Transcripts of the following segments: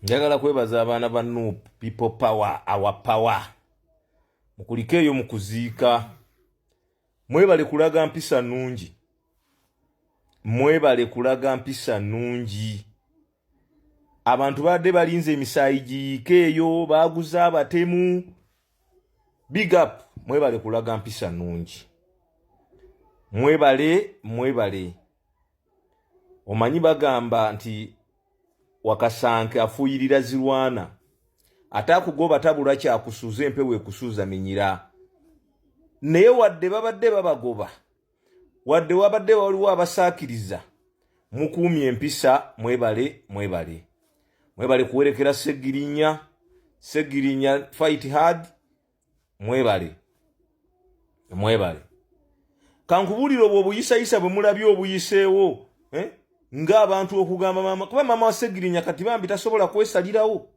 Njagala kwebaza abaana ba Nuupu, people power, our power. Mukulikeeyo mu kuziika. Mwebale kulaga mpisa nnungi. Mwebale kulaga mpisa nnungi. Abantu badde balinze emisaayi giyiikeeyo, baaguza abatemu. Big up, mwebale kulaga mpisa nnungi. Mwebale. Omanyi bagamba nti Wakasanke afuuyirira zirwana. Atakugoba tabula kyakusuuza empewo ekusuuza minyira. Naye wadde babadde babagoba. Wadde wabadde waliwo abasaakiriza. Mukuumye empisa, mwebale. Mwebale kuwerekera Segirinya fight hard. Mwebale. Kankubulira obuyisayisa bwe mulabye obuyiseewo, nga abantu okugamba mama kuba mama wa Segirinya kati bambi tasobola kwesalirawo.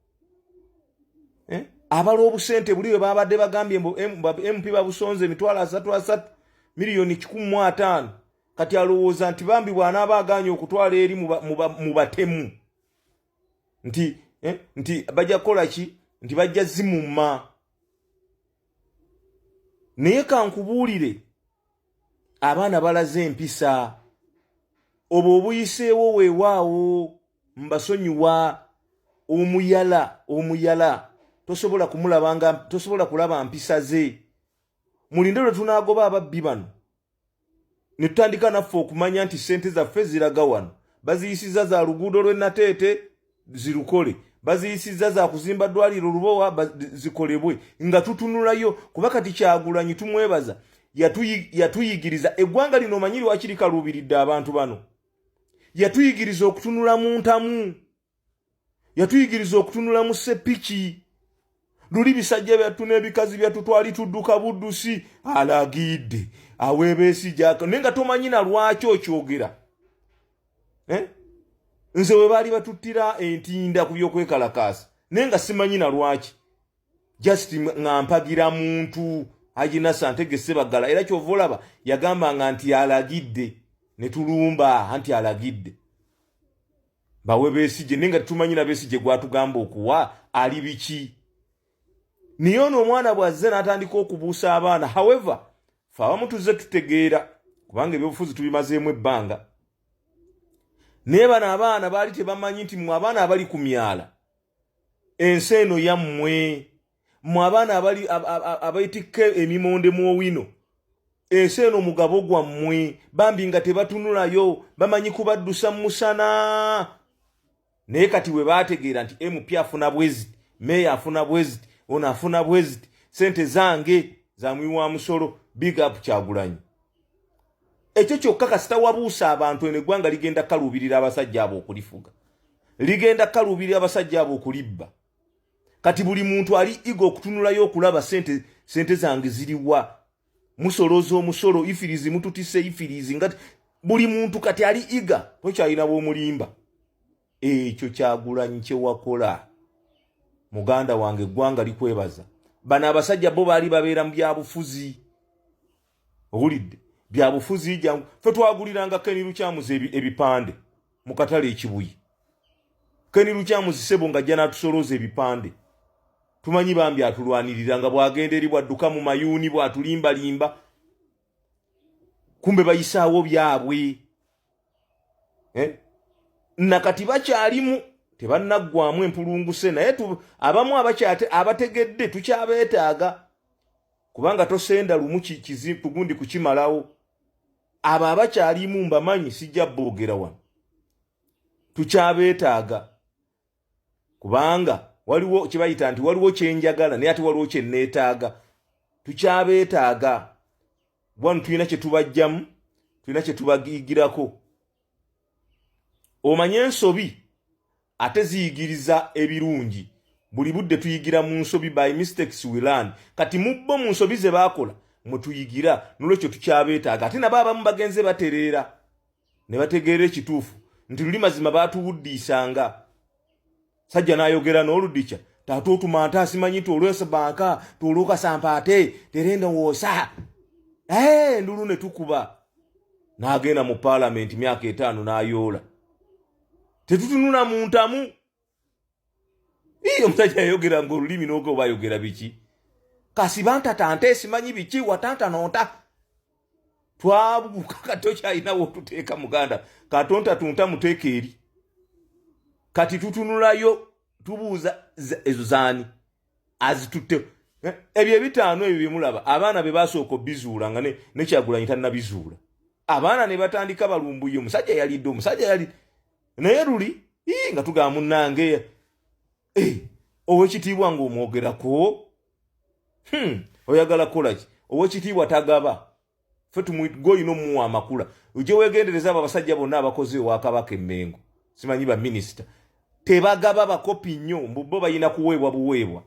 Abala obusente buliwe babadde bagambye MP babusonze emitwalo 33 miliyoni 150 kati alowooza nti bambi bw'anaaba aganye okutwala eri mu batemu nti bajja kukola ki nti bajja zimumma. Naye kankubuulire abaana balaze empisa obwo obuyiseewo weewaawo mbasonyiwa. Omuyala tosobola kumulabanga, tosobola kulaba mpisa ze. Mulinde lwe tunaagoba ababbi bano ne tutandika naffe okumanya nti ssente zaffe ziraga wano. Baziyisiza za luguudo lw'e Nateete zirukole, baziyisiza za kuzimba ddwaliro Lubowa zikolebwe nga tutunulayo. Kuba kati Kyagulanyi tumwebaza yatuyigiriza eggwanga lino omanyi lwaki likaluubiridde abantu bano. Yatuyigiriza okutunula mu ntamu, yatuyigiriza okutunula mu Ssepiki. Luli bisajja byattu n'ebikazi byattu twali tudduka buddusi alagidde aweebeesi gyaka nenga tomanyi na lwaki okyogera. Nze we baali batuttira entinda ku byokwekalakaasa nenga simanyi na lwaki. Just nga mpagira muntu Haji Santege Sebagala era kyova olaba yagambanga nti alagidde ne tulumba anti alagidde. Bawe Besigye nenga tumanyi na Besigye gwatugamba okuwa ali biki. Niyono omwana bwazze n'atandika okubuusa abaana. However, fa abamu tuzze tutegeera kubanga ebyobufuzi tubimazeemu ebbanga. Naye bano abaana baali tebamanyi nti mmwe abaana abali ku myala ensi eno yammwe, mmwe abaana abayitika emimonde mu owino ensi eno mugabo gwammwe, bambi nga tebatunulayo bamanyi kubaddusa mu musana. Naye kati we baategeera nti MP afuna bweziti, meya afuna bweziti, ono afuna bweziti, sente zange za mwiwa musolo. Big up Kyagulanyi. Ekyo kyokka kasita wabuusa abantu eno eggwanga ligenda kaluubirira abasajja abo okulifuga, ligenda kaluubirira abasajja abo okulibba. Kati buli muntu ali igo okutunulayo okulaba sente zange ziriwa. Musolooza omusolo ifirizi mututise ifirizi ngati buli muntu kati ali iga tokyalina bw'omulimba. Ekyo Kyagulanyi kye wakola muganda wange eggwanga likwebaza. Bano abasajja bo baali babeera mu byabufuzi. Owulidde byabufuzi jangu fe twaguliranga Ken Lukyamuzi ebipande mu katale ekibuyi. Ken Lukyamuzi sebo nga jana tusolooza ebipande. Tumanyi bambi atulwanirira nga bwagenda eri bwadduka mu mayuuni bwatulimbalimba. Kumbe bayisaawo byabwe. Nakati bakyalimu tebannaggwamu empulunguse naye abamu abategedde tukyabeetaaga. Kubanga tosenda lumu kizibu gundi kukimalawo. Abo abakyalimu mbamanyi sijja boogera wano. Tukyabeetaaga. Kubanga waliwo kibayita nti waliwo kyenjagala naye ate waliwo kye neetaaga. Tukyabeetaaga. Wano tulina kye tubajjamu, tulina kye tubagiyigirako. Omanye ensobi ate ziyigiriza ebirungi. Buli budde tuyigira mu nsobi, by mistakes we learn. Kati mubbo mu nsobi ze baakola mwe tuyigira n'olwekyo tukyabeetaaga. Ate nabo abamu bagenze batereera ne bategeera ekituufu nti luli mazima baatuwuddiisanga. Sajja n'ayogera n'oluddica taata otumanta asimanyi tolwesa banka toluka sampaate terenda woosa. Ndulu ne tukuba n'agenda mu parliament myaka 5 n'ayoola. Tetutunula mu ntamu. iyo omusajja yayogera ng'olulimi n'ogo bayogera biki kasiba ntatante simanyi biki watanta nonta twabuuka kati kyayinawo tuteeka muganda katonta tunta muteeka eri kati tutunulayo tubuuza ezo zaani azitutte ebyo ebitaano ebyo byemulaba abaana be basooka bizuula nga ne Kyagulanyi tannabizuula abaana ne batandika balumbuye omusajja yalidde omusajja yali naye luli nga tugamba munnange owekitiibwa ng'omwogerako oyagala kukolaki owekitiibwa tagaba ffe tumugolina omuwa amakula ojje weegendereza abo abasajja bonna abakoze ewa Kabaka Emmengo simanyi ba minisita tebagaba bakopi nnyo mbu bayina kuweebwa buweebwa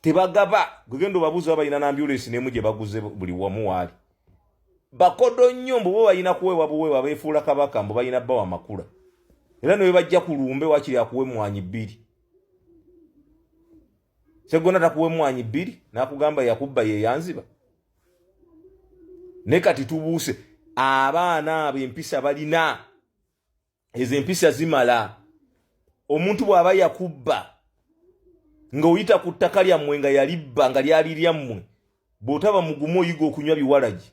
tebagaba gugendo babuza bayina na ambulance nemu gye baguze buli wamu wali bakodo nnyo mbu bayina kuweebwa buweebwa beefuula Kabaka mbu bayina bbawa amakula era ne bajja ku lumbe wakiri akuwe mwanyi 2 segona takuwe mwanyi 2 nakugamba yakubba ye yanziba ne kati tubuuse abaana ab'empisa balina ezo empisa zimala omuntu bw'aba yakubba ng'oyita ku ttaka lyammwe nga yalibba nga lyali lyammwe bw'otaba mugumu oyiga okunywa biwalagi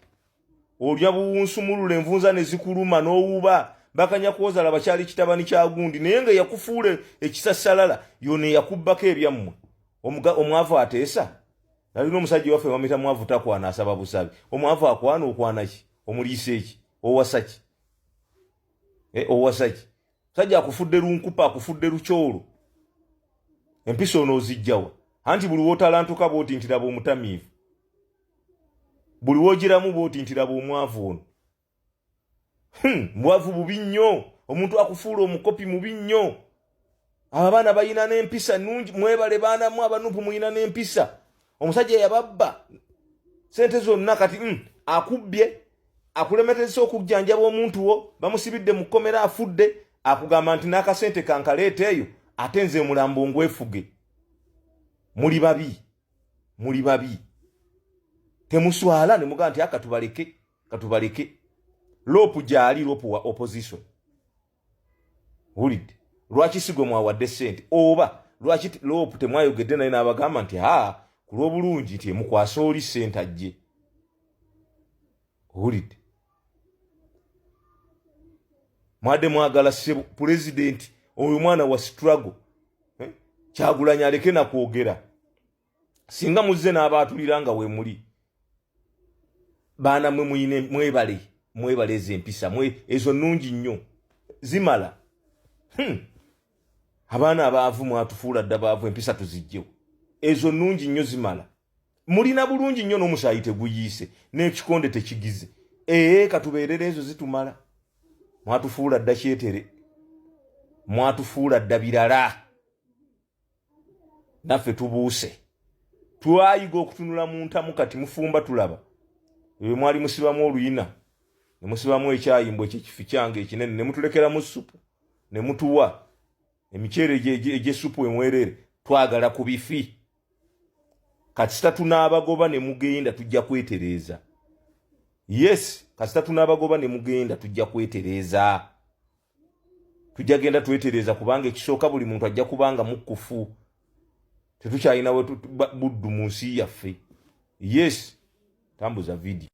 olya buwunsumulula envunza ne zikuluma n'owuba bakanya kwozala bakyali kitabani kya gundi naye nga yakufuula ekisassalala yone yakubbako ebyammwe omwavu ateesa nalina omusajja waffe bamuyita mwavu takwana asaba busabi omwavu akwana okwana ki omuliisa eki owasa ki owasa ki sajja akufudde lunkupa akufudde lukyolo empisa onoozijjawa anti buli wootalantuka bw'oti nti laba omutamiivu buli woogiramu bw'oti nti laba omwavu ono mwavu bubi nnyo omuntu akufuula omukopi mubi nnyo abaana bayina n'empisa nnungi mwebale baanamu abanupu muyina n'empisa omusajja yababba sente zonna kati akubbye akulemetezesa okujjanjaba omuntu wo bamusibidde mu kkomera afudde akugamba nti n'akasente kankaleeta eyo ate nze mulambo ngwefuge muli babi temuswala ne mugaa nti katubaleke lopu gyali lopu wa opposition wulidde lwaki sigwe mwawadde sente oba lwaki lopu temwayogedde naye n'abagamba nti ku lw'obulungi nti emukwasa oli sente ajje wulidde mwadde mwagala pulezidenti oyo mwana wa struggle Kyagulanyi aleke na kwogera singa muzze n'abaatulira nga we muli baana mwe mwebale ez'empisa ezo nnungi nnyo zimala abaana abaavu mwatufuula dda baavu empisa tuzijjewo ezo nnungi nnyo zimala mulina bulungi nnyo n'omusaayi teguyiise n'ekikonde tekigize katubeerera ezo zitumala mwatufuula dda kyetere mwatufuula dda birala naffe tubuuse twayiga okutunula mu ntamu kati mufumba tulaba ebyo mwali musibamu oluyina ne musibamu ekyayimbo ekyekifi kyange ekinene ne mutulekeramu supu ne mutuwa emiceere egy'essupu emwerere twagala ku bifi kasita tunaabagoba ne mugenda tujja kwetereeza kasita tunaabagoba ne mugenda tujja kwetereeza tujja genda twetereeza kubanga ekisooka buli muntu ajja kubanga mukkufu tetukyalinawe buddu mu nsi yaffe tambuza video